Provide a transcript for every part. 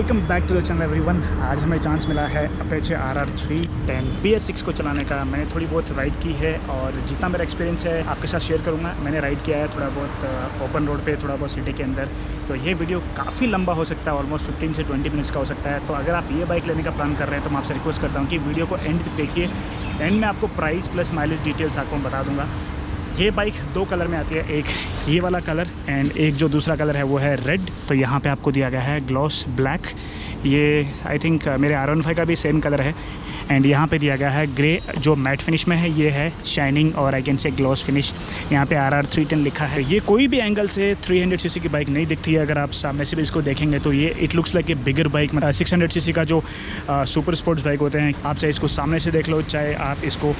Welcome back to the channel everyone. आज हमें chance मिला है अपेचे RR310 BS6 को चलाने का। मैंने थोड़ी बहुत राइड की है और जितना मेरा एक्सपीरियंस है आपके साथ शेयर करूंगा। मैंने राइड किया है थोड़ा बहुत ओपन रोड पे, थोड़ा बहुत सिटी के अंदर। तो ये वीडियो काफ़ी लंबा हो सकता है, ऑलमोस्ट 15 से 20 मिनट्स का हो सकता है। तो अगर आप ये बाइक लेने का प्लान कर रहे हैं तो मैं आपसे रिक्वेस्ट करता हूँ कि वीडियो को एंड तक देखिए। एंड में आपको प्राइस प्लस माइलेज डिटेल्स आपको बता दूँगा। ये बाइक दो कलर में आती है, एक ये वाला कलर एंड एक जो दूसरा कलर है वो है रेड। तो यहाँ पे आपको दिया गया है ग्लॉस ब्लैक। ये आई थिंक मेरे R15 का भी सेम कलर है। एंड यहाँ पे दिया गया है ग्रे, जो मैट फिनिश में है। ये है शाइनिंग और I can say gloss finish. यहाँ पे RR310 लिखा है। ये कोई भी एंगल से 300 सीसी की बाइक नहीं दिखती है। अगर आप सामने से भी इसको देखेंगे तो ये it looks like a bigger bike. 600 CC का जो सुपर स्पोर्ट्स बाइक होते हैं, आप चाहे इसको सामने से देख लो चाहे आप इसको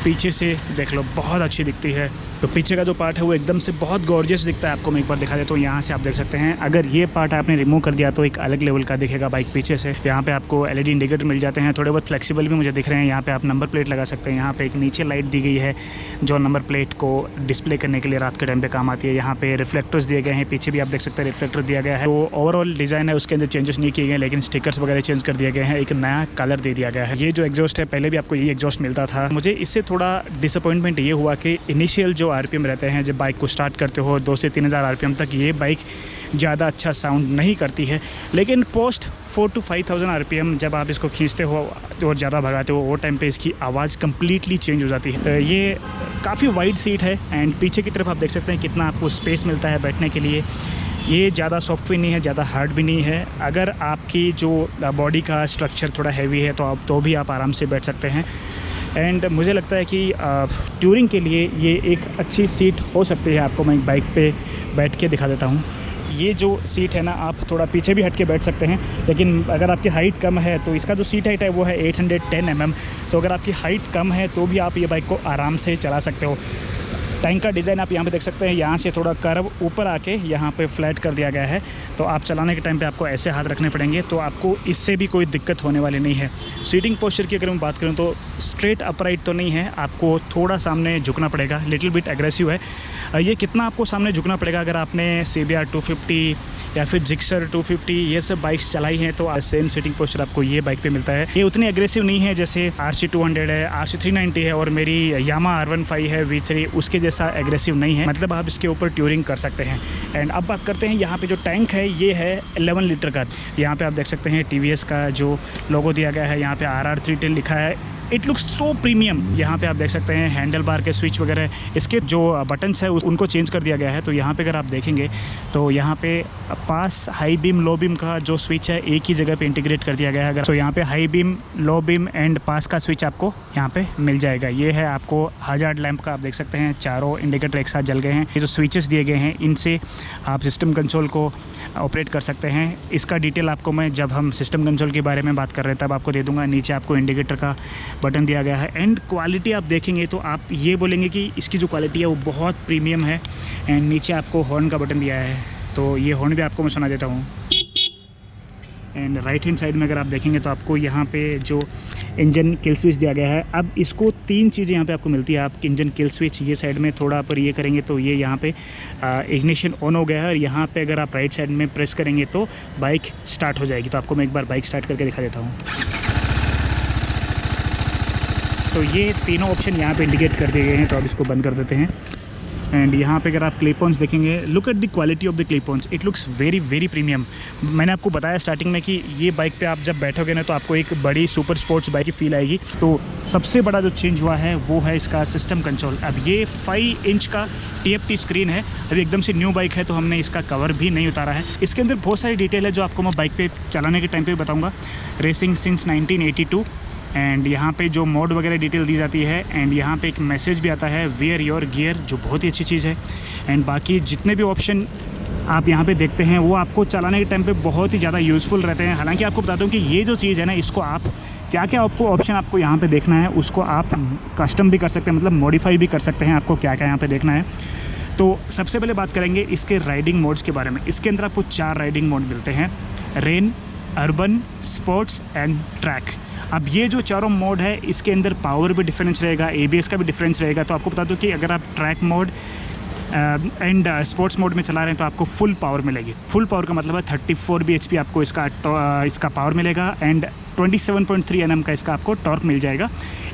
पीछे से देख लो, बहुत अच्छी दिखती है। तो पीछे का जो पार्ट है वो एकदम से बहुत गॉर्जियस दिखता है। आपको मैं एक बार दिखा देता हूँ। यहाँ से आप देख सकते हैं, अगर ये पार्ट आपने रिमूव कर दिया तो एक अलग लेवल का दिखेगा बाइक पीछे से। यहाँ पे आपको LED इंडिकेटर मिल जाते हैं, थोड़े बहुत फ्लेक्सिबल भी मुझे दिख रहे हैं। यहाँ पे आप नंबर प्लेट लगा सकते हैं। यहाँ पे एक नीचे लाइट दी गई है जो नंबर प्लेट को डिस्प्ले करने के लिए रात के टाइम पे काम आती है। यहाँ पे रिफ्लेक्टर्स दिए गए हैं, पीछे भी आप देख सकते हैं रिफ्लेक्टर दिया गया है। तो ओवरऑल डिज़ाइन है उसके अंदर चेंजेस नहीं किए गए, लेकिन स्टिकर्स वगैरह चेंज कर दिए गए हैं। एक नया कलर दे दिया गया है। ये जो एग्जॉस्ट है, पहले भी आपको ये एग्जॉस्ट मिलता था। मुझे इससे थोड़ा डिसअपॉइंटमेंट ये हुआ कि इनिशियल जो RPM रहते हैं जब बाइक को स्टार्ट करते हो 2 से 3000 RPM तक, ये बाइक ज़्यादा अच्छा साउंड नहीं करती है। लेकिन पोस्ट 4 to 5000 RPM जब आप इसको खींचते हो और ज़्यादा भगाते हो, वो टाइम पे इसकी आवाज़ कम्प्लीटली चेंज हो जाती है। ये काफ़ी वाइड सीट है एंड पीछे की तरफ आप देख सकते हैं कितना आपको स्पेस मिलता है बैठने के लिए। ये ज़्यादा सॉफ्ट भी नहीं है, ज़्यादा हार्ड भी नहीं है। अगर आपकी जो बॉडी का स्ट्रक्चर थोड़ा हैवी है तो भी आप आराम से बैठ सकते हैं। एंड मुझे लगता है कि टूरिंग के लिए ये एक अच्छी सीट हो सकती है। आपको मैं बाइक पे बैठ के दिखा देता हूँ। ये जो सीट है ना, आप थोड़ा पीछे भी हट के बैठ सकते हैं, लेकिन अगर आपकी हाइट कम है तो इसका जो सीट हाइट है वो है 810 mm। तो अगर आपकी हाइट कम है तो भी आप ये बाइक को आराम से चला सकते हो। टैंक का डिज़ाइन आप यहाँ पे देख सकते हैं, यहाँ से थोड़ा कर्व ऊपर आके यहाँ पे फ्लैट कर दिया गया है। तो आप चलाने के टाइम पे आपको ऐसे हाथ रखने पड़ेंगे, तो आपको इससे भी कोई दिक्कत होने वाली नहीं है। सीटिंग पोस्चर की अगर मैं बात करूँ तो स्ट्रेट अपराइट तो नहीं है, आपको थोड़ा सामने झुकना पड़ेगा। लिटिल बिट एग्रेसिव है। ये कितना आपको सामने झुकना पड़ेगा, अगर आपने CBR 250 या फिर जिक्सर 250 ये सब बाइक्स चलाई हैं तो सेम सीटिंग पोस्चर आपको ये बाइक पे मिलता है। ये उतनी एग्रेसिव नहीं है जैसे RC200 है, RC390 है और मेरी यामा R15 है V3, उसके जैसा एग्रेसिव नहीं है। मतलब आप इसके ऊपर ट्यूरिंग कर सकते हैं। एंड अब बात करते हैं, यहाँ पे जो टैंक है ये है 11 लीटर का। यहाँ पे आप देख सकते हैं TVS का जो लोगो दिया गया है, यहाँ पे RR310 लिखा है। It looks so premium. यहाँ पे आप देख सकते हैं हैंडल बार के स्विच वगैरह, इसके जो बटन्स है उनको चेंज कर दिया गया है। तो यहाँ पे अगर आप देखेंगे तो यहाँ पे पास, हाई बीम, लो बीम का जो स्विच है एक ही जगह पे इंटीग्रेट कर दिया गया है। अगर तो यहाँ पे high beam, low beam and pass का स्विच आपको यहाँ पे मिल जाएगा। ये है आपको हजार्ड लैंप का, आप देख सकते हैं चारों इंडिकेटर एक साथ जल गए हैं। ये जो स्विचेस दिए गए हैं इनसे आप सिस्टम कंसोल को ऑपरेट कर सकते हैं। इसका डिटेल आपको मैं जब हम सिस्टम कंसोल के बारे में बात कर रहे हैं तब आपको दे दूँगा। नीचे आपको इंडिकेटर का बटन दिया गया है। एंड क्वालिटी आप देखेंगे तो आप ये बोलेंगे कि इसकी जो क्वालिटी है वो बहुत प्रीमियम है। एंड नीचे आपको हॉर्न का बटन दिया है, तो ये हॉर्न भी आपको मैं सुना देता हूँ। एंड राइट हैंड साइड में अगर आप देखेंगे तो आपको यहाँ पे जो इंजन किल स्विच दिया गया है। अब इसको 3 चीज़ें यहाँ पे आपको मिलती है। आप इंजन किल स्विच ये साइड में थोड़ा पर ये करेंगे तो ये यहाँ पे इग्निशन ऑन हो गया है, और यहाँ पे अगर आप राइट साइड में प्रेस करेंगे तो बाइक स्टार्ट हो जाएगी। तो आपको मैं एक बार बाइक स्टार्ट करके दिखा देता हूँ। तो ये तीनों ऑप्शन यहाँ पे इंडिकेट कर दिए गए हैं। तो अब इसको बंद कर देते हैं। एंड यहाँ पे अगर आप क्लिप-ऑन्स देखेंगे, look at the quality of the clip ons, it looks very very premium. मैंने आपको बताया स्टार्टिंग में कि ये बाइक पे आप जब बैठोगे ना तो आपको एक बड़ी सुपर स्पोर्ट्स बाइक की फील आएगी। तो सबसे बड़ा जो चेंज हुआ है वो है इसका सिस्टम कंसोल। अब ये 5 इंच का TFT स्क्रीन है। अभी एकदम से न्यू बाइक है तो हमने इसका कवर भी नहीं उतारा है। इसके अंदर बहुत सारी डिटेल है जो आपको मैं बाइक पर चलाने के टाइम पर बताऊँगा। रेसिंग सिंस 1982 एंड यहाँ पे जो मोड वगैरह डिटेल दी जाती है। एंड यहाँ पे एक मैसेज भी आता है वेयर योर गियर, जो बहुत ही अच्छी चीज़ है। एंड बाकी जितने भी ऑप्शन आप यहाँ पे देखते हैं वो आपको चलाने के टाइम पे बहुत ही ज़्यादा यूज़फुल रहते हैं। हालांकि आपको बताता हूँ कि ये जो चीज़ है ना, इसको आप क्या क्या आपको ऑप्शन आपको यहाँ पे देखना है उसको आप कस्टम भी कर सकते हैं, मतलब मॉडिफाई भी कर सकते हैं। आपको क्या क्या यहाँ पर देखना है, तो सबसे पहले बात करेंगे इसके राइडिंग मोड्स के बारे में। इसके अंदर आपको 4 राइडिंग मोड मिलते हैं, rain, urban, sports and track. अब ये जो चारों मोड है इसके अंदर पावर भी डिफरेंस रहेगा, ABS का भी डिफरेंस रहेगा। तो आपको बता दूं कि अगर आप track mode and sports mode में चला रहे हैं तो आपको फुल पावर मिलेगी। फुल पावर का मतलब है 34 bhp आपको इसका पावर मिलेगा एंड 27.3 Nm का इसका आपको टॉर्क मिल जाएगा।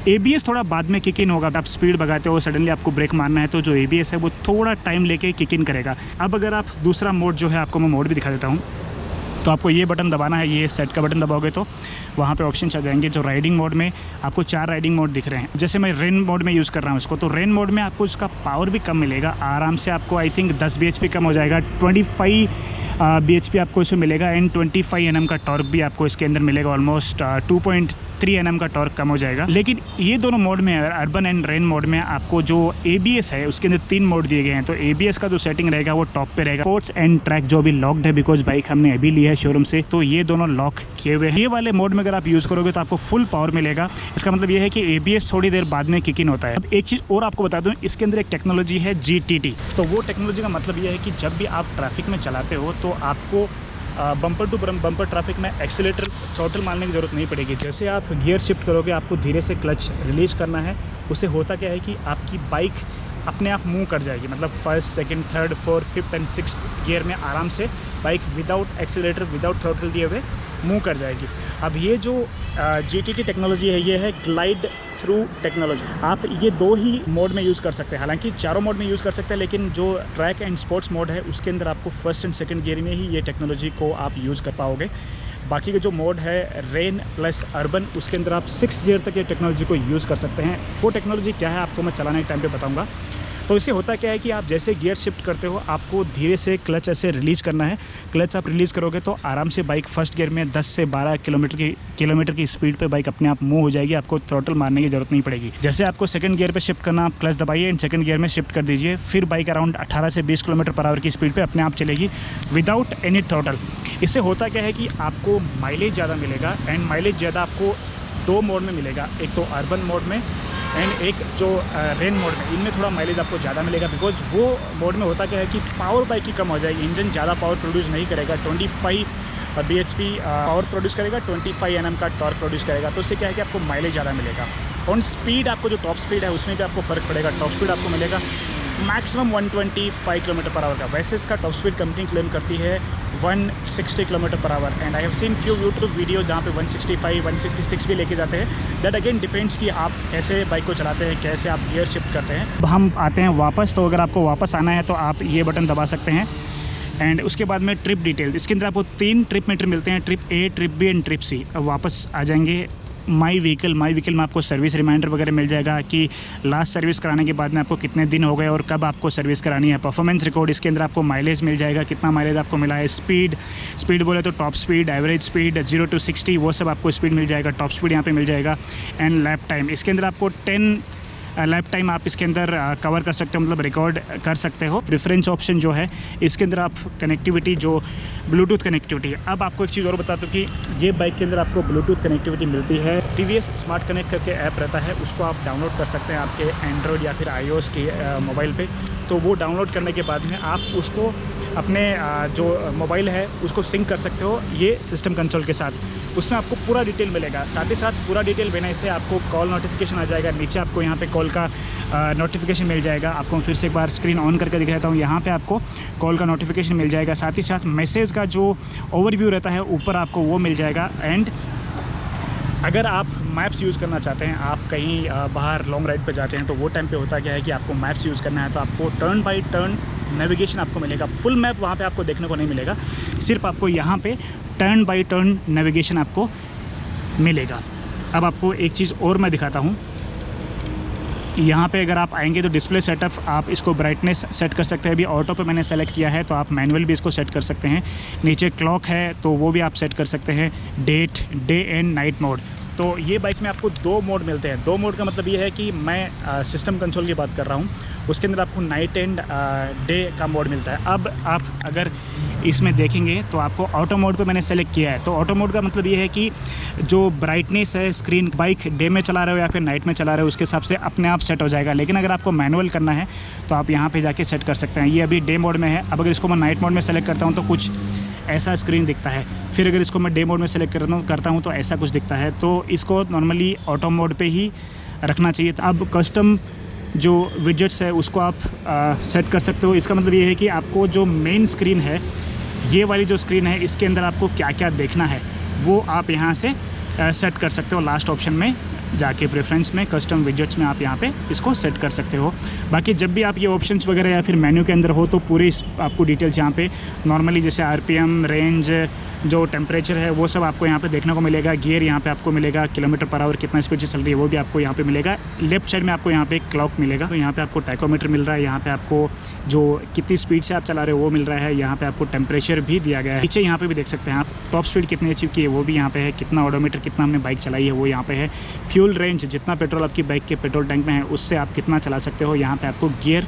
ABS थोड़ा बाद में किक इन होगा। आप स्पीड भगाते हो, सडनली आपको ब्रेक मारना है तो जो ABS है वो थोड़ा टाइम लेके किक इन करेगा। अब अगर आप दूसरा मोड जो है, आपको मैं मोड भी दिखा देता हूँ। तो आपको ये बटन दबाना है, ये सेट का बटन दबाओगे तो वहाँ पे ऑप्शन आ जाएंगे। जो राइडिंग मोड में आपको 4 राइडिंग मोड दिख रहे हैं। जैसे मैं रेन मोड में यूज़ कर रहा हूँ इसको, तो रेन मोड में आपको इसका पावर भी कम मिलेगा। आराम से आपको आई थिंक 10 bhp कम हो जाएगा। 25 bhp आपको इसमें मिलेगा एंड 25 Nm का टॉर्क भी आपको इसके अंदर मिलेगा। ऑलमोस्ट 2.3 Nm का टॉर्क कम हो जाएगा। लेकिन ये दोनों मोड में, अर्बन एंड रेन मोड में, आपको जो ABS है उसके अंदर 3 मोड दिए गए हैं। तो ABS का जो सेटिंग रहेगा वो टॉप पे रहेगा। स्पोर्ट्स एंड ट्रैक जो अभी लॉक्ड है, बिकॉज बाइक हमने अभी लिया है शोरूम से, तो ये दोनों लॉक किए हुए हैं। ये वाले मोड में अगर आप यूज़ करोगे तो आपको फुल पावर मिलेगा। इसका मतलब ये है कि ABS थोड़ी देर बाद में किक इन होता है। अब एक चीज़ और आपको बता दूँ, इसके अंदर एक टेक्नोलॉजी है GTT। तो वो टेक्नोलॉजी का मतलब ये है कि जब भी आप ट्रैफिक में चलाते हो तो आपको बम्पर टू बम्पर ट्रैफिक में एक्सीलेटर, थ्रॉटल मारने की ज़रूरत नहीं पड़ेगी। जैसे आप गियर शिफ्ट करोगे, आपको धीरे से क्लच रिलीज करना है। उससे होता क्या है कि आपकी बाइक अपने आप मूव कर जाएगी। मतलब first, second, third, fourth, fifth and sixth gear में आराम से bike without accelerator, without throttle दिए हुए मूव कर जाएगी। अब ये जो GTT टेक्नोलॉजी है, ये है ग्लाइड थ्रू टेक्नोलॉजी। आप ये 2 ही मोड में यूज़ कर सकते हैं। हालांकि चारों मोड में यूज़ कर सकते हैं, लेकिन जो ट्रैक एंड स्पोर्ट्स मोड है उसके अंदर आपको फर्स्ट एंड सेकंड गियर में ही ये टेक्नोलॉजी को आप यूज़ कर पाओगे। बाकी के जो मोड है रेन प्लस अर्बन, उसके अंदर आप 6th गियर तक ये टेक्नोलॉजी को यूज़ कर सकते हैं। वो टेक्नोलॉजी क्या है आपको मैं चलाने के टाइम पे बताऊंगा। तो इससे होता क्या है कि आप जैसे गियर शिफ्ट करते हो, आपको धीरे से क्लच ऐसे रिलीज़ करना है। क्लच आप रिलीज़ करोगे तो आराम से बाइक फर्स्ट गियर में 10 से 12 किलोमीटर की स्पीड पे बाइक अपने आप मूव हो जाएगी। आपको थ्रॉटल मारने की ज़रूरत नहीं पड़ेगी। जैसे आपको सेकंड गियर पे शिफ्ट करना, आप क्लच दबाइए एंड सेकंड गियर में शिफ्ट कर दीजिए। फिर बाइक अराउंड 18 से 20 km/h की स्पीड पर अपने आप चलेगी विदाउट एनी थ्रॉटल। इससे होता क्या है कि आपको माइलेज ज़्यादा मिलेगा एंड माइलेज ज़्यादा आपको 2 मोड में मिलेगा। एक तो अर्बन मोड में एंड एक जो रेन मोड में। इनमें थोड़ा माइलेज आपको ज़्यादा मिलेगा, बिकॉज वो मोड में होता क्या है कि पावर बाइक की कम हो जाएगी। इंजन ज़्यादा पावर प्रोड्यूस नहीं करेगा। 25 bhp पावर प्रोड्यूस करेगा, 25 Nm का टॉर्क प्रोड्यूस करेगा। तो उससे क्या है कि आपको माइलेज ज़्यादा मिलेगा। ऑन स्पीड आपको जो टॉप स्पीड है उसमें भी आपको फ़र्क पड़ेगा। टॉप स्पीड आपको मिलेगा मैक्सिमम 125 km/h का। वैसे इसका टॉप स्पीड कंपनी क्लेम करती है 160 km/h and I have seen few YouTube video जहाँ पे 165, 166 भी लेके जाते हैं। दैट अगेन डिपेंड्स कि आप कैसे बाइक को चलाते हैं, कैसे आप गियर शिफ्ट करते हैं। अब हम आते हैं वापस। तो अगर आपको वापस आना है तो आप ये बटन दबा सकते हैं एंड उसके बाद में ट्रिप डिटेल। इसके अंदर आपको 3 ट्रिप मीटर मिलते हैं, trip A, trip B and trip C। अब वापस आ जाएंगे माई व्हीकल में आपको सर्विस रिमाइंडर वगैरह मिल जाएगा कि लास्ट सर्विस कराने के बाद में आपको कितने दिन हो गए और कब आपको सर्विस करानी है। परफॉर्मेंस रिकॉर्ड, इसके अंदर आपको माइलेज मिल जाएगा, कितना माइलेज आपको मिला है। स्पीड बोले तो top speed, average speed, 0 to 60 वो सब आपको स्पीड मिल जाएगा। टॉप स्पीड यहाँ पे मिल जाएगा एंड लैप टाइम। इसके अंदर आपको 10 लैप टाइम आप इसके अंदर कवर कर सकते हो, मतलब रिकॉर्ड कर सकते हो। प्रेफरेंस ऑप्शन जो है इसके अंदर आप कनेक्टिविटी, जो ब्लूटूथ कनेक्टिविटी है। अब आपको एक चीज़ और बता दूँ कि ये बाइक के अंदर आपको ब्लूटूथ कनेक्टिविटी मिलती है। TVS स्मार्ट कनेक्ट करके ऐप रहता है, उसको आप डाउनलोड कर सकते हैं आपके एंड्रॉयड या फिर iOS के मोबाइल पे। तो वो डाउनलोड करने के बाद में आप उसको अपने जो मोबाइल है उसको सिंक कर सकते हो ये सिस्टम कंसोल के साथ। उसमें आपको पूरा डिटेल मिलेगा। साथ ही साथ पूरा डिटेल देने से आपको कॉल नोटिफिकेशन आ जाएगा। नीचे आपको यहाँ पे कॉल का नोटिफिकेशन मिल जाएगा। आपको फिर से एक बार स्क्रीन ऑन करके दिखाता हूँ। यहाँ पे आपको कॉल का नोटिफिकेशन मिल जाएगा। साथ ही साथ मैसेज का जो ओवरव्यू रहता है ऊपर आपको वो मिल जाएगा। एंड अगर आप मैप्स यूज़ करना चाहते हैं, आप कहीं बाहर लॉन्ग राइड पे जाते हैं, तो वो टाइम पे होता क्या है कि आपको मैप्स यूज़ करना है तो आपको टर्न बाय टर्न नेविगेशन आपको मिलेगा। फुल मैप वहाँ पे आपको देखने को नहीं मिलेगा, सिर्फ आपको यहाँ पे टर्न बाय टर्न नेविगेशन आपको मिलेगा। अब आपको एक चीज़ और मैं दिखाता हूँ। यहाँ पे अगर आप आएंगे तो डिस्प्ले सेटअप, आप इसको ब्राइटनेस सेट कर सकते हैं। अभी ऑटो पे मैंने सेलेक्ट किया है, तो आप मैनुअल भी इसको सेट कर सकते हैं। नीचे क्लॉक है तो वो भी आप सेट कर सकते हैं। Date, day and night mode. तो ये बाइक में आपको 2 मोड मिलते हैं। 2 मोड का मतलब ये है कि मैं सिस्टम कंसोल की बात कर रहा हूँ, उसके अंदर आपको नाइट एंड डे का मोड मिलता है। अब आप अगर इसमें देखेंगे तो आपको ऑटो मोड पे मैंने सेलेक्ट किया है। तो ऑटो मोड का मतलब ये है कि जो ब्राइटनेस है स्क्रीन, बाइक डे में चला रहे हो या फिर नाइट में चला रहे हो, उसके हिसाब से अपने आप सेट हो जाएगा। लेकिन अगर आपको मैनुअल करना है तो आप यहाँ पे जाके सेट कर सकते हैं। ये अभी डे मोड में है। अब अगर इसको मैं नाइट मोड में सेलेक्ट करता हूँ तो कुछ ऐसा स्क्रीन दिखता है। फिर अगर इसको मैं डे मोड में सेलेक्ट करता हूँ तो ऐसा कुछ दिखता है। तो इसको नॉर्मली ऑटो मोड पे ही रखना चाहिए। अब कस्टम जो विजेट्स है उसको आप सेट कर सकते हो। इसका मतलब ये है कि आपको जो मेन स्क्रीन है, ये वाली जो स्क्रीन है, इसके अंदर आपको क्या क्या देखना है वो आप यहाँ से सेट कर सकते हो। लास्ट ऑप्शन में जाके प्रेफरेंस में कस्टम विजेट्स में आप यहाँ पे इसको सेट कर सकते हो। बाकी जब भी आप ये ऑप्शंस वगैरह या फिर मेन्यू के अंदर हो तो पूरी आपको डिटेल्स यहाँ पे नॉर्मली जैसे आरपीएम, रेंज, जो टेम्परेचर है वो सब आपको यहाँ पे देखने को मिलेगा। गियर यहाँ पे आपको मिलेगा, किलोमीटर पर आवर कितना स्पीड से चल रही है वो भी आपको यहाँ पे मिलेगा। लेफ्ट साइड में आपको यहाँ पे एक क्लॉक मिलेगा, तो यहाँ पे आपको टाइकोमीटर मिल रहा है, यहाँ पे आपको जो कितनी स्पीड से आप चला रहे हो वो मिल रहा है। यहाँ पे आपको टेम्परेचर भी दिया गया है। पीछे यहाँ पे भी देख सकते हैं आप टॉप स्पीड कितनी अचीव की है वो भी यहाँ पे है, कितना ओडोमीटर, कितना हमने बाइक चलाई है वो यहाँ पे है। फ्यूल रेंज, जितना पेट्रोल आपकी बाइक के पेट्रोल टैंक में है उससे आप कितना चला सकते हो, यहाँ पे आपको गियर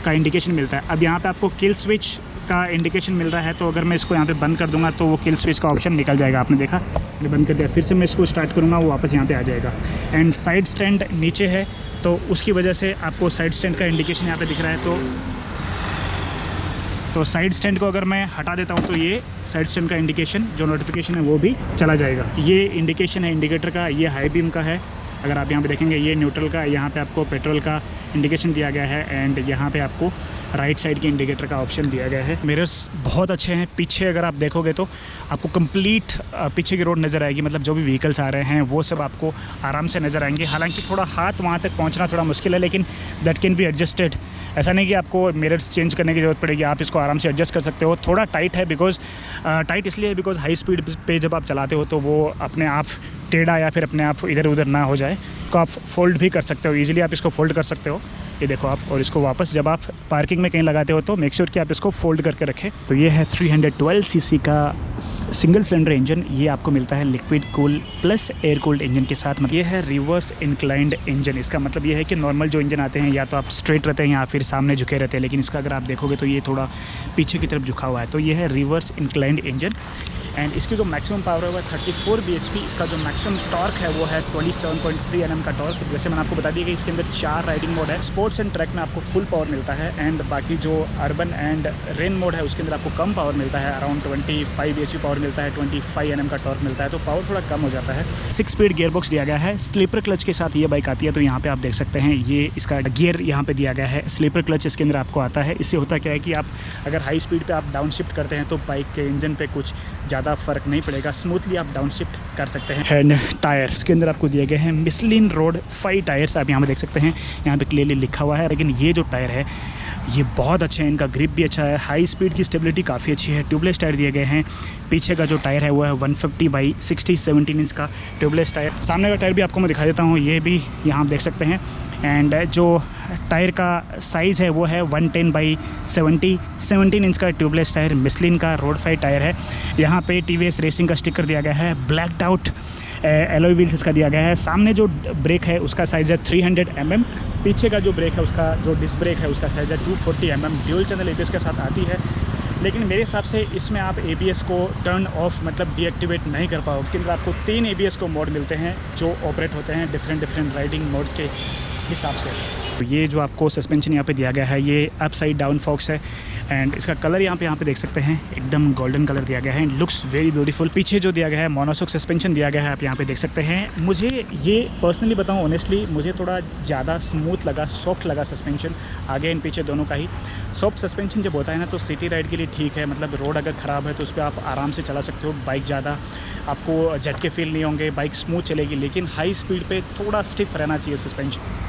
का इंडिकेशन मिलता है। अब यहाँ पे आपको किल स्विच का इंडिकेशन मिल रहा है, तो अगर मैं इसको यहाँ पे बंद कर दूंगा तो वो किल स्विच का ऑप्शन निकल जाएगा। आपने देखा, मैं बंद कर दिया, फिर से मैं इसको स्टार्ट करूँगा वो वापस यहाँ पे आ जाएगा। एंड साइड स्टैंड नीचे है तो उसकी वजह से आपको साइड स्टैंड का इंडिकेशन यहाँ पे दिख रहा है। तो साइड स्टैंड को अगर मैं हटा देता हूँ तो ये साइड स्टैंड का इंडिकेशन जो नोटिफिकेशन है वो भी चला जाएगा। ये इंडिकेशन है इंडिकेटर का, ये हाई बीम का है। अगर आप यहाँ पे देखेंगे ये न्यूट्रल का, यहाँ पे आपको पेट्रोल का इंडिकेशन दिया गया है एंड यहाँ पे आपको राइट साइड के इंडिकेटर का ऑप्शन दिया गया है। मिरर्स बहुत अच्छे हैं। पीछे अगर आप देखोगे तो आपको कंप्लीट पीछे की रोड नज़र आएगी, मतलब जो भी व्हीकल्स आ रहे हैं वो सब आपको आराम से नज़र आएंगे। हालांकि थोड़ा हाथ वहाँ तक पहुँचना थोड़ा मुश्किल है, लेकिन दैट कैन बी एडजस्टेड। ऐसा नहीं कि आपको मिरर्स चेंज करने की ज़रूरत पड़ेगी, आप इसको आराम से एडजस्ट कर सकते हो। थोड़ा टाइट है बिकॉज टाइट इसलिए है बिकॉज हाई स्पीड पे जब आप चलाते हो तो वो अपने आप टेढ़ा या फिर अपने आप इधर उधर ना हो जाए, तो आप फोल्ड भी कर सकते हो। ईजिली आप इसको फोल्ड कर सकते हो, ये देखो आप। और इसको वापस जब आप पार्किंग में कहीं लगाते हो तो मेक श्योर कि आप इसको फोल्ड करके रखें। तो ये है 312 सीसी का सिंगल सिलेंडर इंजन। ये आपको मिलता है liquid cool plus air cooled engine के साथ। मतलब ये है रिवर्स इंक्लाइंड इंजन। इसका मतलब ये है कि नॉर्मल जो इंजन आते हैं या तो आप स्ट्रेट रहते हैं या फिर सामने झुके रहते हैं, लेकिन इसका अगर आप देखोगे तो ये थोड़ा पीछे की तरफ झुका हुआ है। तो ये है रिवर्स इंक्लाइंड इंजन एंड इसकी जो मैक्सिमम पावर है वो 34 bhp। इसका जो मैक्सिमम टॉर्क है वो है 27.3 Nm का टॉर्क। जैसे मैंने आपको बता दिया कि इसके अंदर 4 राइडिंग मोड है। स्पोर्ट्स एंड ट्रैक में आपको फुल पावर मिलता है एंड बाकी जो अर्बन एंड रेन मोड है उसके अंदर आपको कम पावर मिलता है, अराउंड 25 bhp पावर मिलता है, 25 Nm का टॉर्क मिलता है, तो पावर थोड़ा कम हो जाता है। 6 स्पीड गियर बॉक्स दिया गया है। स्लीपर क्लच के साथ ये बाइक आती है, तो यहाँ पे आप देख सकते हैं ये इसका गियर यहाँ पे दिया गया है। स्लीपर क्लच इसके अंदर आपको आता है। इससे होता क्या है कि आप अगर हाई स्पीड पे आप डाउन शिफ्ट करते हैं तो बाइक के इंजन पे कुछ ज़्यादा फर्क नहीं पड़ेगा, स्मूथली आप डाउन शिफ्ट कर सकते हैं। एंड टायर इसके अंदर आपको दिए गए हैं मिशलिन रोड 5 टायर्स। आप यहाँ पे देख सकते हैं, यहाँ पे क्लियरली लिखा हुआ है। लेकिन ये जो टायर है ये बहुत अच्छे हैं, इनका ग्रिप भी अच्छा है, हाई स्पीड की स्टेबिलिटी काफ़ी अच्छी है। ट्यूबलेस टायर दिए गए हैं। पीछे का जो टायर है वो है 150/60 17 इंच का ट्यूबलेस टायर। सामने का टायर भी आपको मैं दिखा देता हूँ, ये भी यहाँ आप देख सकते हैं। एंड जो टायर का साइज़ है वो है 110/70 17 इंच का ट्यूबलेस टायर मिशलिन का रोड 5 टायर है। यहाँ पे TVS रेसिंग का स्टिकर दिया गया है। ब्लैक्ड आउट एलॉय व्हील्स इसका दिया गया है। सामने जो ब्रेक है उसका साइज़ है 300 mm। पीछे का जो ब्रेक है उसका जो डिस्क ब्रेक है उसका साइज़ है 240 mm। ड्यूल चैनल ABS के साथ आती है, लेकिन मेरे हिसाब से इसमें आप ABS को टर्न ऑफ मतलब डीएक्टिवेट नहीं कर पाओगे। इसके अंदर आपको 3 ABS को मोड मिलते हैं जो ऑपरेट होते हैं डिफरेंट राइडिंग मोड्स के हिसाब से। तो ये जो आपको सस्पेंशन यहाँ पे दिया गया है ये अपसाइड डाउन फॉक्स है एंड इसका कलर यहाँ पे देख सकते हैं एकदम गोल्डन कलर दिया गया है। Looks very beautiful. पीछे जो दिया गया है मोनोशॉक सस्पेंशन दिया गया है, आप यहाँ पे देख सकते हैं। मुझे ये पर्सनली बताऊँ ऑनेस्टली, मुझे थोड़ा ज़्यादा स्मूथ लगा, सॉफ्ट लगा सस्पेंशन, आगे एंड पीछे दोनों का ही। सॉफ्ट सस्पेंशन जब होता है ना तो सिटी राइड के लिए ठीक है, मतलब रोड अगर ख़राब है तो उस पर आप आराम से चला सकते हो, बाइक ज़्यादा आपको झटके फील नहीं होंगे, बाइक स्मूथ चलेगी। लेकिन हाई स्पीड पर थोड़ा स्टिफ रहना चाहिए सस्पेंशन।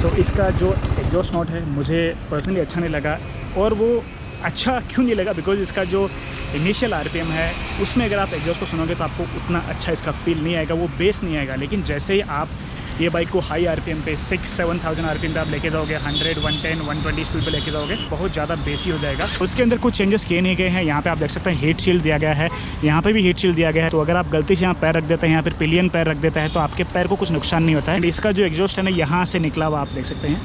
तो इसका जो एग्जॉस्ट नोट है मुझे पर्सनली अच्छा नहीं लगा, और वो अच्छा क्यों नहीं लगा बिकॉज इसका जो इनिशियल RPM है उसमें अगर आप एग्जॉस्ट को सुनोगे तो आपको उतना अच्छा इसका फील नहीं आएगा, वो बेस नहीं आएगा। लेकिन जैसे ही आप ये बाइक को हाई RPM पे 6-7,000 RPM पे आप लेके जाओगे, 100, 110, 120 स्पीड पे लेके जाओगे, बहुत ज़्यादा बेसी हो जाएगा। उसके अंदर कुछ चेंजेस किए नहीं गए हैं। यहाँ पे आप देख सकते हैं हीट शील्ड दिया गया है, यहाँ पे भी हीट शील्ड दिया गया है। तो अगर आप गलती से यहाँ पैर रख देते हैं या फिर पिलियन पैर रख देता है तो आपके पैर को कुछ नुकसान नहीं होता है। इसका जो एग्जॉस्ट है ना यहाँ से निकला हुआ आप देख सकते हैं,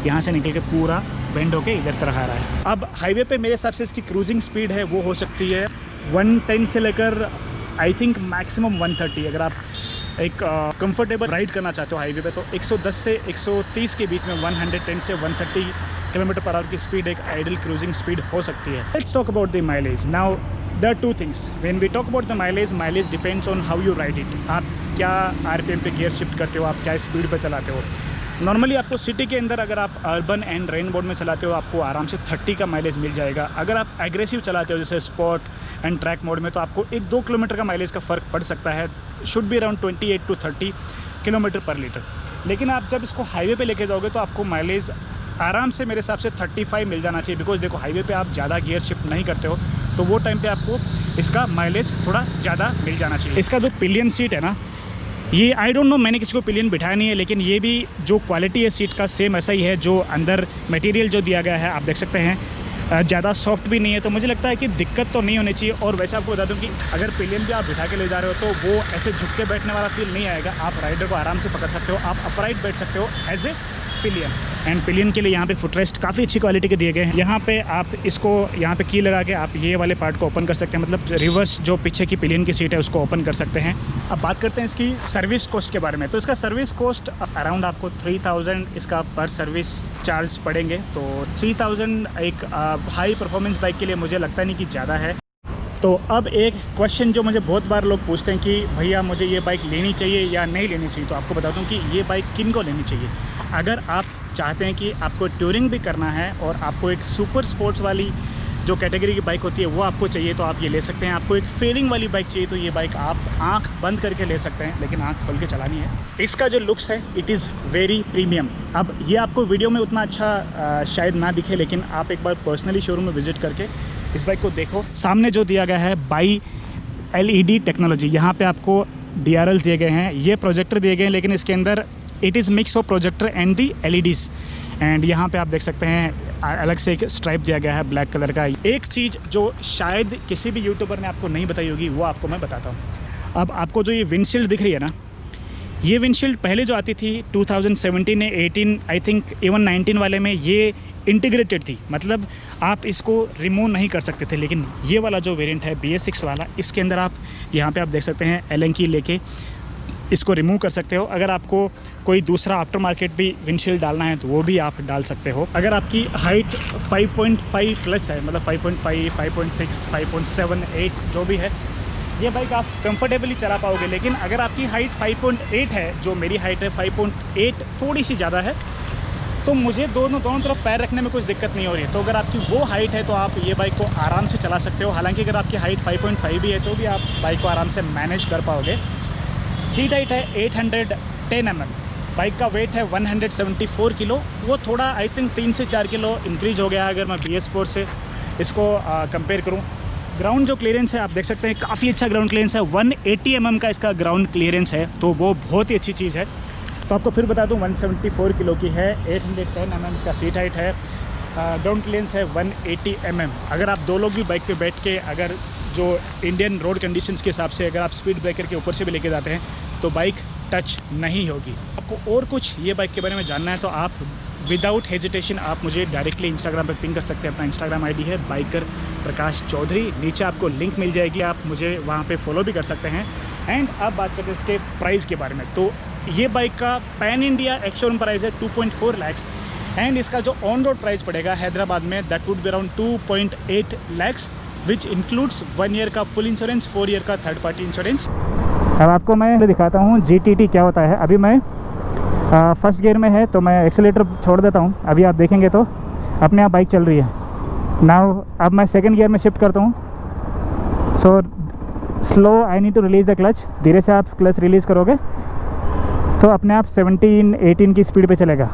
यहाँ से निकल के पूरा बेंड होके इधर तरह आ रहा है। अब हाईवे पे मेरे हिसाब से इसकी क्रूजिंग स्पीड है वो हो सकती है 110 से लेकर आई थिंक मैक्सिमम 130। अगर आप एक कंफर्टेबल राइड करना चाहते हो हाईवे पे तो 110 से 130 के बीच में, 110 से 130 किलोमीटर पर आवर की स्पीड एक आइडल क्रूजिंग स्पीड हो सकती है। Let's talk about the mileage. Now there are two things when we talk about the mileage depends on how you ride it. आप क्या आरपीएम पे गियर शिफ्ट करते हो, आप क्या स्पीड पे चलाते हो। नॉर्मली आपको सिटी के अंदर अगर आप अर्बन एंड रेन मोड में चलाते हो आपको आराम से 30 का माइलेज मिल जाएगा। अगर आप एग्रेसिव चलाते हो जैसे स्पॉट एंड ट्रैक मोड में तो आपको 1-2 किलोमीटर का माइलेज का फ़र्क पड़ सकता है। Should be around 28 to 30 kilometre पर लीटर। लेकिन आप जब इसको हाईवे पे लेके जाओगे तो आपको माइलेज आराम से मेरे हिसाब से 35 मिल जाना चाहिए। बिकॉज देखो हाईवे पे आप ज़्यादा गियर शिफ्ट नहीं करते हो तो वो टाइम पे आपको इसका माइलेज थोड़ा ज़्यादा मिल जाना चाहिए। इसका जो पिलियन सीट है ना, ये आई डोंट नो, मैंने किसी को पिलियन बिठाया नहीं है, लेकिन ये भी जो क्वालिटी है सीट का सेम ऐसा ही है। जो अंदर मटेरियल जो दिया गया है आप देख सकते हैं, ज़्यादा सॉफ्ट भी नहीं है, तो मुझे लगता है कि दिक्कत तो नहीं होनी चाहिए। और वैसे आपको बता दूं कि अगर पिलियन भी आप बिठा के ले जा रहे हो तो वो ऐसे झुक के बैठने वाला फील नहीं आएगा। आप राइडर को आराम से पकड़ सकते हो, आप अपराइट बैठ सकते हो as a pillion. And pillion के लिए यहाँ पे फुटरेस्ट काफ़ी अच्छी क्वालिटी के दिए गए हैं। यहाँ पे आप इसको यहाँ पे की लगा के आप ये वाले पार्ट को ओपन कर सकते हैं, मतलब रिवर्स जो पीछे की पिलियन की सीट है उसको ओपन कर सकते हैं। अब बात करते हैं इसकी सर्विस कॉस्ट के बारे में। तो इसका सर्विस कॉस्ट अराउंड आपको 3000 इसका पर सर्विस चार्ज पड़ेंगे। तो 3000 एक हाई परफॉर्मेंस बाइक के लिए मुझे लगता नहीं कि ज़्यादा है। तो अब एक क्वेश्चन जो मुझे बहुत बार लोग पूछते हैं कि भैया मुझे ये बाइक लेनी चाहिए या नहीं लेनी चाहिए, तो आपको बता दूं कि ये बाइक किन को लेनी चाहिए। अगर आप चाहते हैं कि आपको टूरिंग भी करना है और आपको एक सुपर स्पोर्ट्स वाली जो कैटेगरी की बाइक होती है वो आपको चाहिए तो आप ये ले सकते हैं। आपको एक फेलिंग वाली बाइक चाहिए तो ये बाइक आप आंख बंद करके ले सकते हैं, लेकिन आंख खोल के चलानी है। इसका जो लुक्स है इट इज़ वेरी प्रीमियम। अब ये आपको वीडियो में उतना अच्छा शायद ना दिखे, लेकिन आप एक बार पर्सनली शोरूम में विजिट करके इस बाइक को देखो। सामने जो दिया गया है बाई LED टेक्नोलॉजी, यहाँ पे आपको DRL दिए गए हैं, ये प्रोजेक्टर दिए गए हैं, लेकिन इसके अंदर it is mix of projector and the LEDs। And यहाँ पे आप देख सकते हैं अलग से एक स्ट्राइप दिया गया है ब्लैक कलर का। एक चीज़ जो शायद किसी भी यूट्यूबर ने आपको नहीं बताई होगी वो आपको मैं बताता हूँ। अब आपको जो ये विंडशील्ड दिख रही है ना, ये विंडशील्ड पहले जो आती थी 2017 ने 18 आई थिंक इवन 19 वाले में ये इंटीग्रेटेड थी, मतलब आप इसको रिमूव नहीं कर सकते थे। लेकिन ये वाला जो वेरिएंट है BS6 वाला, इसके अंदर आप यहाँ पे आप देख सकते हैं एलन की लेके इसको रिमूव कर सकते हो। अगर आपको कोई दूसरा आफ्टर मार्केट भी विंडशील्ड डालना है तो वो भी आप डाल सकते हो। अगर आपकी हाइट 5.5 प्लस है, मतलब 5.5, 5.6, 5.7, 8 जो भी है, ये बाइक आप कंफर्टेबली चला पाओगे। लेकिन अगर आपकी हाइट 5.8 है, जो मेरी हाइट है 5.8 थोड़ी सी ज़्यादा है, तो मुझे दोनों तरफ पैर रखने में कुछ दिक्कत नहीं हो रही है। तो अगर आपकी वो हाइट है तो आप ये बाइक को आराम से चला सकते हो। हालांकि अगर आपकी हाइट 5.5 भी है तो भी आप बाइक को आराम से मैनेज कर पाओगे। सीट हाइट है 810 mm, बाइक का वेट है 174 किलो। वो थोड़ा आई थिंक 3 से 4 किलो इंक्रीज हो गया अगर मैं BS4 से इसको कंपेयर करूँ। ग्राउंड जो क्लियरेंस है आप देख सकते हैं, काफ़ी अच्छा ग्राउंड क्लियरेंस है। 180 mm का इसका ग्राउंड क्लियरेंस है, तो वो बहुत ही अच्छी चीज़ है। तो आपको फिर बता दूं 174 किलो की है, 810 mm इसका सीट हाइट है, ग्राउंड क्लियरेंस है 180 mm। अगर आप दो लोग भी बाइक पे बैठ के अगर जो इंडियन रोड कंडीशंस के हिसाब से अगर आप स्पीड ब्रेकर के ऊपर से भी लेके जाते हैं तो बाइक टच नहीं होगी। आपको और कुछ ये बाइक के बारे में जानना है तो आप विदाउट हेजिटेशन आप मुझे डायरेक्टली इंस्टाग्राम पर पिंग कर सकते हैं। अपना इंस्टाग्राम ID है बाइकर प्रकाश चौधरी, नीचे आपको लिंक मिल जाएगी, आप मुझे वहाँ पे फॉलो भी कर सकते हैं। एंड अब बात करते हैं इसके प्राइस के बारे में। तो ये बाइक का पैन इंडिया एक्स-शोरूम प्राइस है 2.4 lakhs एंड इसका जो ऑन रोड प्राइस पड़ेगा हैदराबाद में that would be around 2.8 lakhs which includes 1 year का फुल इंश्योरेंस, 4 ईयर का थर्ड पार्टी इंश्योरेंस। अब आपको मैं दिखाता हूँ GTT क्या होता है। अभी मैं फर्स्ट गियर में है तो मैं एक्सीलेटर छोड़ देता हूँ, अभी आप देखेंगे तो अपने आप बाइक चल रही है। नाउ अब मैं सेकंड गियर में शिफ्ट करता हूँ, so slow I need to release the clutch. धीरे से आप क्लच रिलीज़ करोगे तो अपने आप 17-18 की स्पीड पे चलेगा।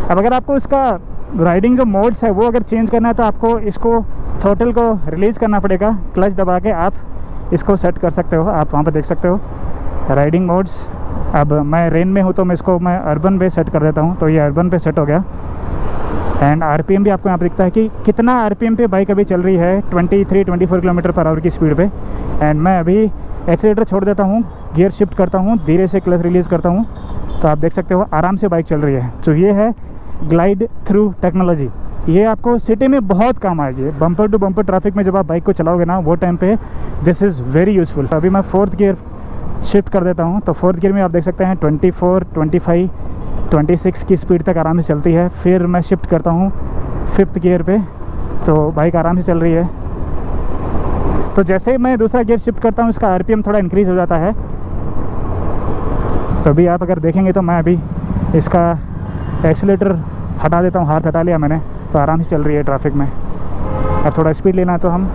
अब अगर आपको इसका राइडिंग जो मोड्स है वो अगर चेंज करना है तो आपको इसको थ्रोटल को रिलीज़ करना पड़ेगा, क्लच दबा के आप इसको सेट कर सकते हो। आप वहाँ पर देख सकते हो राइडिंग मोड्स। अब मैं रेन में हूँ तो मैं इसको अर्बन पे सेट कर देता हूँ, तो ये अर्बन पे सेट हो गया। एंड RPM भी आपको यहाँ पर दिखता है कि कितना RPM पे बाइक अभी चल रही है, 23-24 किलोमीटर पर आवर की स्पीड पे। एंड मैं अभी एक्सीलेटर छोड़ देता हूँ, गियर शिफ्ट करता हूँ, धीरे से क्लच रिलीज़ करता हूँ, तो आप देख सकते हो आराम से बाइक चल रही है। तो ये है ग्लाइड थ्रू टेक्नोलॉजी। ये आपको सिटी में बहुत काम आएगी। बम्पर टू बम्पर ट्रैफिक में जब आप बाइक को चलाओगे ना वो टाइम पे दिस इज़ वेरी यूज़फुल। अभी मैं 4th गियर शिफ्ट कर देता हूँ, तो 4th गियर में आप देख सकते हैं 24, 25, 26 की स्पीड तक आराम से चलती है। फिर मैं शिफ्ट करता हूँ 5th गियर पे, तो बाइक आराम से चल रही है। तो जैसे ही मैं दूसरा गियर शिफ्ट करता हूँ इसका RPM थोड़ा इंक्रीज़ हो जाता है। तो अभी आप अगर देखेंगे तो मैं अभी इसका एक्सीलेटर हटा देता हूँ, हाथ हटा लिया मैंने, तो आराम से चल रही है ट्रैफिक में। अब थोड़ा स्पीड लेना है तो हम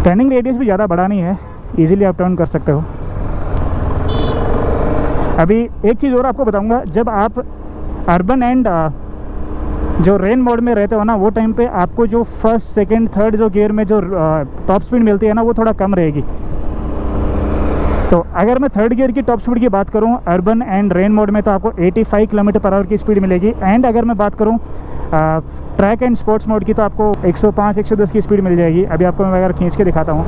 टर्निंग रेडियस भी ज़्यादा बड़ा नहीं है, इजीली आप टर्न कर सकते हो। अभी एक चीज़ और आपको बताऊंगा, जब आप अर्बन एंड जो रेन मोड में रहते हो ना, वो टाइम पे आपको जो फर्स्ट सेकंड थर्ड जो गियर में जो टॉप स्पीड मिलती है ना, वो थोड़ा कम रहेगी। तो अगर मैं थर्ड गियर की टॉप स्पीड की बात करूं अर्बन एंड रेन मोड में, तो आपको 85 किलोमीटर/आवर की स्पीड मिलेगी। एंड अगर मैं बात करूं ट्रैक एंड स्पोर्ट्स मोड की, तो आपको 105-110 की स्पीड मिल जाएगी। अभी आपको मैं अगर खींच के दिखाता हूं,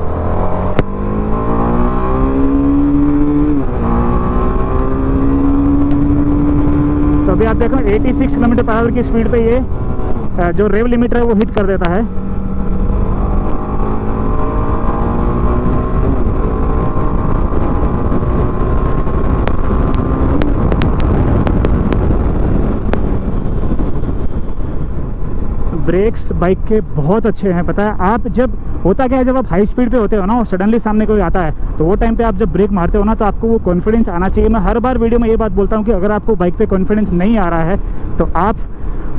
तो अभी आप देखो 86 किलोमीटर/आवर की स्पीड पे ये जो रेव लिमिटर है वो हिट कर देता है। ब्रेक्स बाइक के बहुत अच्छे हैं, पता है। आप जब होता क्या है, जब आप हाई स्पीड पे होते हो ना और सडनली सामने कोई आता है, तो वो टाइम पे आप जब ब्रेक मारते हो ना, तो आपको वो कॉन्फिडेंस आना चाहिए। मैं हर बार वीडियो में ये बात बोलता हूँ कि अगर आपको बाइक पे कॉन्फिडेंस नहीं आ रहा है तो आप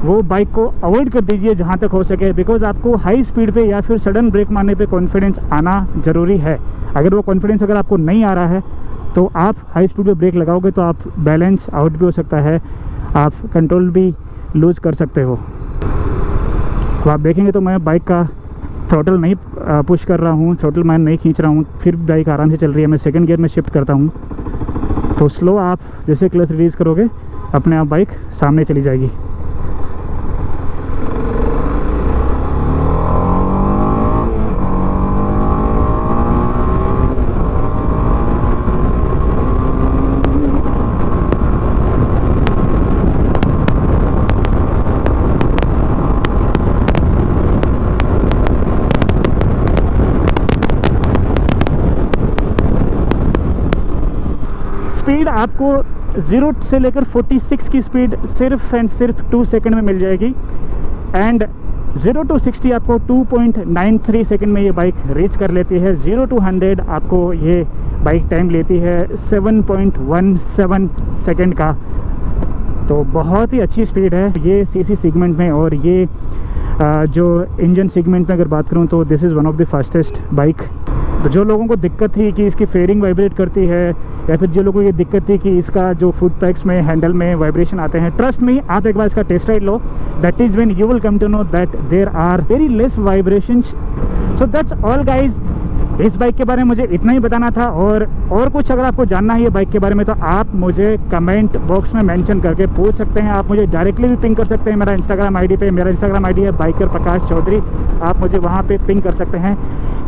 वो बाइक को अवॉइड कर दीजिए जहाँ तक हो सके, बिकॉज आपको हाई स्पीड पे या फिर सडन ब्रेक मारने पे कॉन्फिडेंस आना ज़रूरी है। अगर वो कॉन्फिडेंस अगर आपको नहीं आ रहा है तो आप हाई स्पीड पे ब्रेक लगाओगे तो आप बैलेंस आउट भी हो सकता है, आप कंट्रोल भी लूज़ कर सकते हो। तो आप देखेंगे तो मैं बाइक का थ्रोटल नहीं पुश कर रहा हूँ, थ्रोटल मैं नहीं खींच रहा हूँ, फिर बाइक आराम से चल रही है। मैं सेकंड गियर में शिफ्ट करता हूँ तो स्लो आप जैसे क्लच रिलीज़ करोगे अपने आप बाइक सामने चली जाएगी। स्पीड आपको 0 से लेकर 46 की स्पीड सिर्फ एंड सिर्फ 2 सेकंड में मिल जाएगी। एंड 0 to 60 आपको 2.93 सेकंड में ये बाइक रीच कर लेती है। 0 to 100 आपको ये बाइक टाइम लेती है 7.17 सेकंड का। तो बहुत ही अच्छी स्पीड है ये सीसी सेगमेंट में। और ये जो इंजन सेगमेंट में अगर बात करूँ तो this is one of the fastest bike. तो जो लोगों को दिक्कत थी कि इसकी फेयरिंग वाइब्रेट करती है, या फिर जो लोगों को ये दिक्कत थी कि इसका जो फुट पैक्स में हैंडल में वाइब्रेशन आते हैं, ट्रस्ट मी, आप एक बार इसका टेस्ट राइड लो, that is when you will come to know that there are very less vibrations. So that's all guys. इस बाइक के बारे में मुझे इतना ही बताना था। और कुछ अगर आपको जानना है ये बाइक के बारे में तो आप मुझे कमेंट बॉक्स में मेंशन करके पूछ सकते हैं। आप मुझे डायरेक्टली भी पिंग कर सकते हैं मेरा इंस्टाग्राम आईडी पे। मेरा इंस्टाग्राम आईडी है बाइकर प्रकाश चौधरी। आप मुझे वहाँ पे पिंग कर सकते हैं।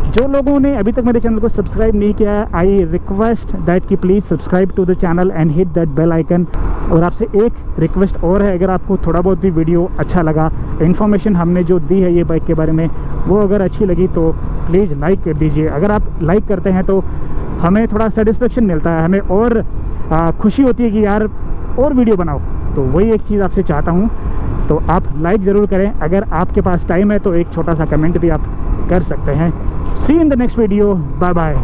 जो लोगों ने अभी तक मेरे चैनल को सब्सक्राइब नहीं किया है, आई रिक्वेस्ट दैट कि please subscribe to the channel and hit that bell icon. और आपसे एक रिक्वेस्ट और है, अगर आपको थोड़ा बहुत भी वीडियो अच्छा लगा, इन्फॉर्मेशन हमने जो दी है ये बाइक के बारे में वो अगर अच्छी लगी तो प्लीज़ लाइक कर दीजिए। अगर आप लाइक करते हैं तो हमें थोड़ा सेटिस्फेक्शन मिलता है, हमें और खुशी होती है कि यार और वीडियो बनाओ। तो वही एक चीज़ आपसे चाहता हूँ, तो आप लाइक ज़रूर करें। अगर आपके पास टाइम है तो एक छोटा सा कमेंट भी आप कर सकते हैं। See in the next video, bye bye.